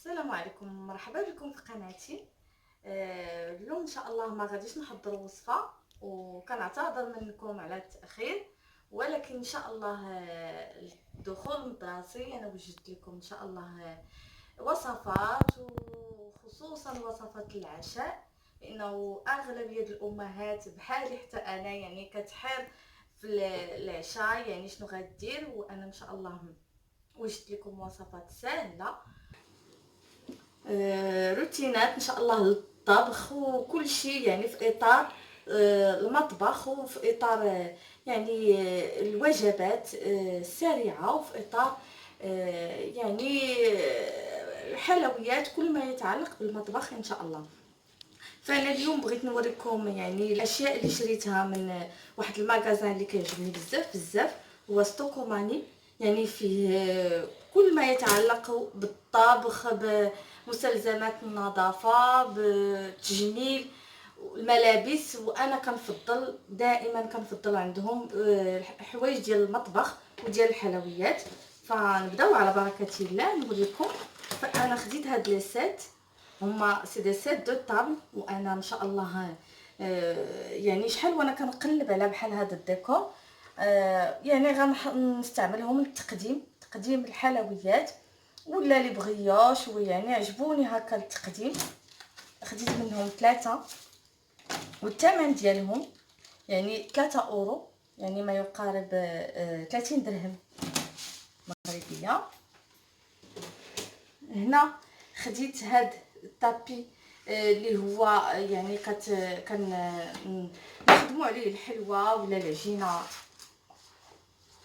السلام عليكم، مرحبا بكم في قناتي. اليوم ان شاء الله ما غاديش نحضر وصفه، وكنعتذر منكم على التاخير، ولكن ان شاء الله الدخول من راسي انا وجدت لكم ان شاء الله وصفات، وخصوصا وصفات العشاء، لانه اغلبيه الامهات بحالي حتى انا يعني كتحير في العشاء، يعني شنو غدير. وانا ان شاء الله وجدت لكم وصفات سهله، روتينات ان شاء الله للطبخ وكل شيء، يعني في اطار المطبخ، وفي اطار يعني الوجبات السريعه، وفي اطار يعني الحلويات، كل ما يتعلق بالمطبخ ان شاء الله. فانا اليوم بغيت نوريكم يعني الاشياء اللي شريتها من واحد المغازان اللي كيعجبني بزاف بزاف، هو ستوكوماني. يعني فيه كل ما يتعلق بالطبخ، بمستلزمات النظافه، بالتجميل، الملابس. وانا كنفضل دائما كنفضل عندهم حوايج ديال المطبخ وديال الحلويات. فنبداو على بركه الله نوريكم. فانا خديت هاد لي سيت، هما سي دي سيت دو طابل، وانا ما شاء الله يعني شحال وانا كنقلب على بحال هذا الديكور. يعني غنستعملهم تقديم الحلويات، ولا لي بغيوش، ويعني عجبوني هكا التقديم. خديت منهم 3، والثمن ديالهم يعني 3 اورو، يعني ما يقارب 30 درهم مغربيه. هنا خديت هاد الطابي اللي هو يعني نخدموا عليه الحلوى ولا العجينه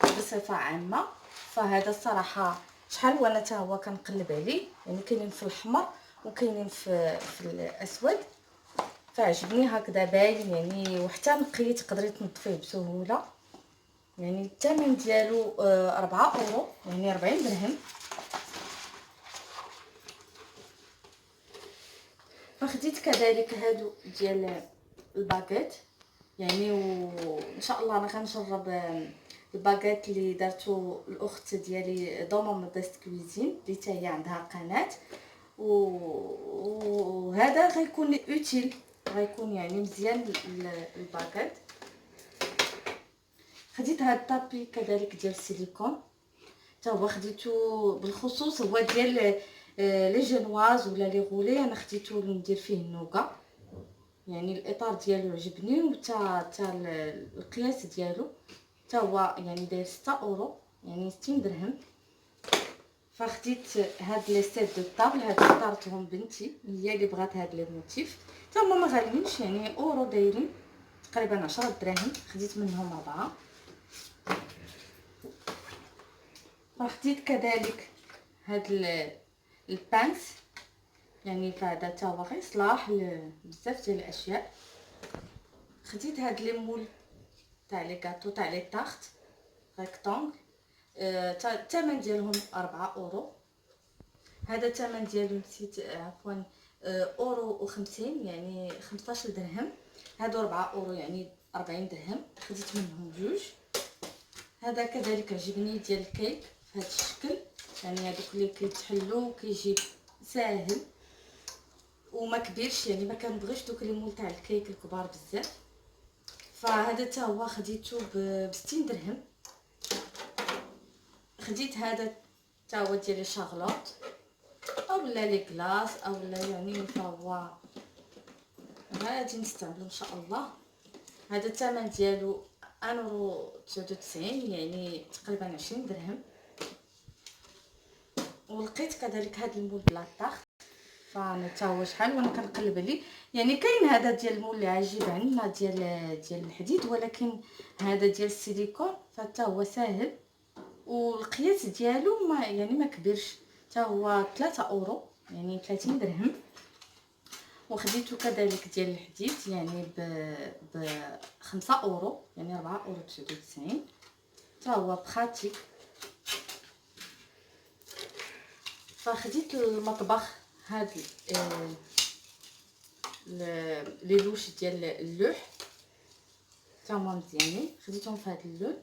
بصفه عامه. فهذا الصراحه شحال وانا حتى هو كنقلب عليه، يعني كاينين في الاحمر وكاينين في الاسود. فعجبني هكذا باين يعني، وحتى نقي تقدري تنظفيه بسهوله. يعني الثمن ديالو 4 اورو، يعني 40 درهم. فخديت كذلك هادو ديال الباكيت، يعني وان شاء الله انا غنجرب الباكيت اللي دارتو الاخت ديالي دوما مودست كويزين، اللي حتى هي عندها قناه. وهذا غيكون اوتيل، غيكون يعني مزيان الباكيت. خديت هاد الطابي كذلك ديال السيليكون، حتى هو خديته بالخصوص، هو ديال لي جينواز ولا لي غولي. انا خديته ندير فيه النوغا، يعني الاطار ديالو عجبني، وتا القياس ديالو حتى هو يعني داير 6 اورو، يعني 60 درهم. فخديت هاد لي سيت دو طابل، هاد اختارتهم بنتي، هي اللي بغات هاد لي موتيف. حتى هما ما غاليينش، يعني اورو دايرين تقريبا 10 دراهم. خديت منهم 4. فخديت كذلك هاد البانس، يعني فهذا تا هو غيصلاح بزاف ديال الاشياء. خديت هاد لي مول تاع لي غاتو تاع لي طارت ريكتونغ، الثمن ديالهم 4 اورو. هذا الثمن ديالو نسيت، عفوا، اورو و50، يعني 15 درهم. هادو 4 اورو، يعني 40 درهم. خديت منهم جوج. هذا كذلك عجبني ديال الكيك في هذا الشكل، يعني هذوك اللي كيتحلوا كيجي ساهل وما كبيرش، يعني ما كنبغيش دوك لي مول تاع الكيك الكبار بزاف. فهذا حتى هو خديته ب 60 درهم. خديت هذا حتى هو ديال الشارلوت، اولا لي كلاص، اولا يعني فهو غادي نستعملو ان شاء الله. هذا الثمن ديالو 1.99، يعني تقريبا 20 درهم. ولقيت كذلك هذا المول بلا طاخ، فانا حتى هو شحال وانا كنقلب عليه. يعني كاين هذا ديال المول اللي عجيب عندنا ديال الحديد، ولكن هذا ديال السيليكون فحتى هو ساهل، والقياس ديالو ما يعني ما كبيرش. حتى هو 3 اورو، يعني 30 درهم. وخديته كذلك ديال الحديد، يعني ب 5 اورو، يعني 4 اورو 99. حتى هو براتيك. فخديت المطبخ هاد لي لوش ديال اللوح، حتى هما مزيانين. خديتهم في هاد اللون.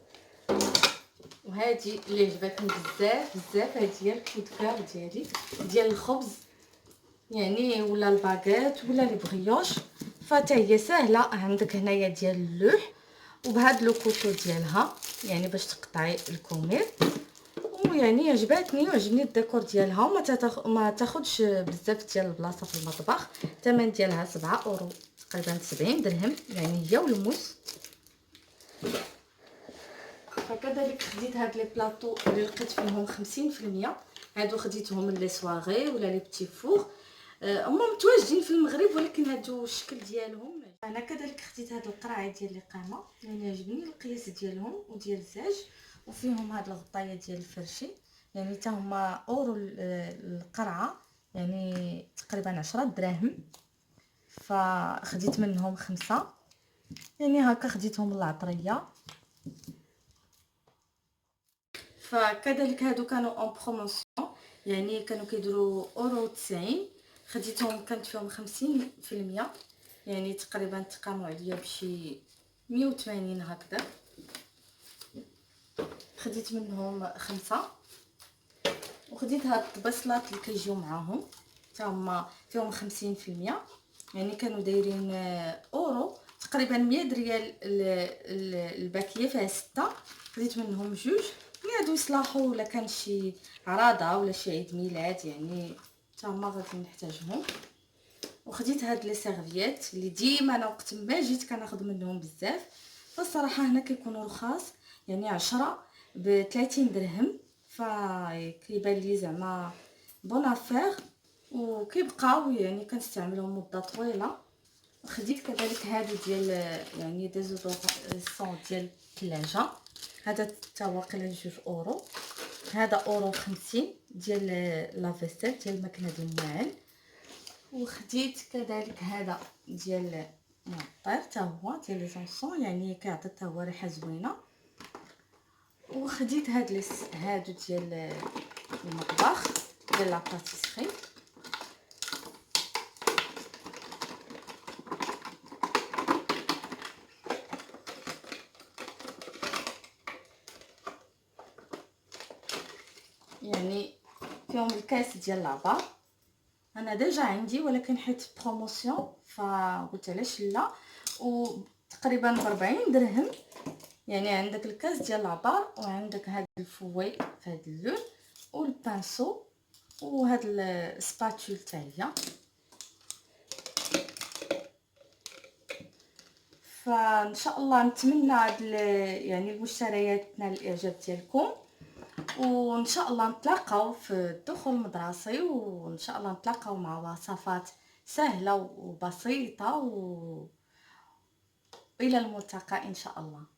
وهادي اللي عجبتني بزاف بزاف، هادي هي الكود كار ديالي ديال الخبز. يعني ولا الباغيت ولا لي بغيوش، فتا هي ساهله. عندك هنايا ديال اللوح وبهاد لو كوتو ديالها يعني باش تقطعي الكومير. ويعني عجبني الديكور ديالها، ما تاخدش بزاف ديال البلاصه في المطبخ. الثمن ديالها 7 اورو تقريبا 70 درهم يعني هي والموس. فكذلك خديت هاد لي بلاطو اللي لقيت فيهم 50%. هادو خديتهم لي سواغي ولا لي بتي فور، هما متواجدين في المغرب ولكن هادو الشكل ديالهم. انا كذلك خديت هاد القرعه ديال الاقامه، يعني عجبني القياس ديالهم وديال الزاج، وفيهم هاد الغطايه ديال الفرشي يعني حتى هما اورو القرعه، يعني تقريبا 10 دراهم. فخديت منهم 5 يعني هكا خديتهم العطريه. فكذلك هادو كانوا اون بروموسيون، يعني كانوا كيديروا اورو 90. خديتهم كانت فيهم 50%، يعني تقريبا تقاموا عليا بشي 180 هكذا. خديت منهم 5. وخديت هاد البصلات اللي كيجيو معاهم حتى هما فيهم 50%، يعني كانوا دايرين اورو تقريبا 100 ريال. الباكيه فيها 6، خديت منهم 2 هادو يصلحوا ولا كان شي عراضه ولا شي عيد ميلاد، يعني حتى هما غادي نحتاجهم. وخديت هاد لي سيرفيات اللي ديما انا وقت ما جيت كناخذ منهم بزاف. فالصراحه هنا كيكونوا رخاص، يعني 10 ب 30 درهم، فكيبان لي زعما بون افير وكيبقاو يعني كنستعملهم مده طويله. خديت كذلك هادو ديال يعني ديزودورون ديال الثلاجه، هذا حتى هو قيل 2 اورو. هذا اورو 50 ديال لافيسيل ديال الماكينه ديال الماعن. وخديت كذلك هذا ديال معطر حتى هو ديال لي زونسون، يعني كيعطي حتى هو ريحه زوينه. وخديت هادو ديال المطبخ ديال لاباتيسري. يعني فيهم الكاس ديال العبار، انا ديجا عندي ولكن حيت بروموسيون فقلت علاش لا. وتقريبا ب 40 درهم، يعني عندك الكاس ديال العبار وعندك هاد الفوي في هاد اللون والبانسو وهاد السباتول حتى هي. فان شاء الله نتمنى هاد يعني المشتريات تنال الاعجاب ديالكم، وان شاء الله نتلاقاو في الدخول المدرسي، وان شاء الله نتلاقاو مع وصفات سهله وبسيطه والى الملتقى ان شاء الله.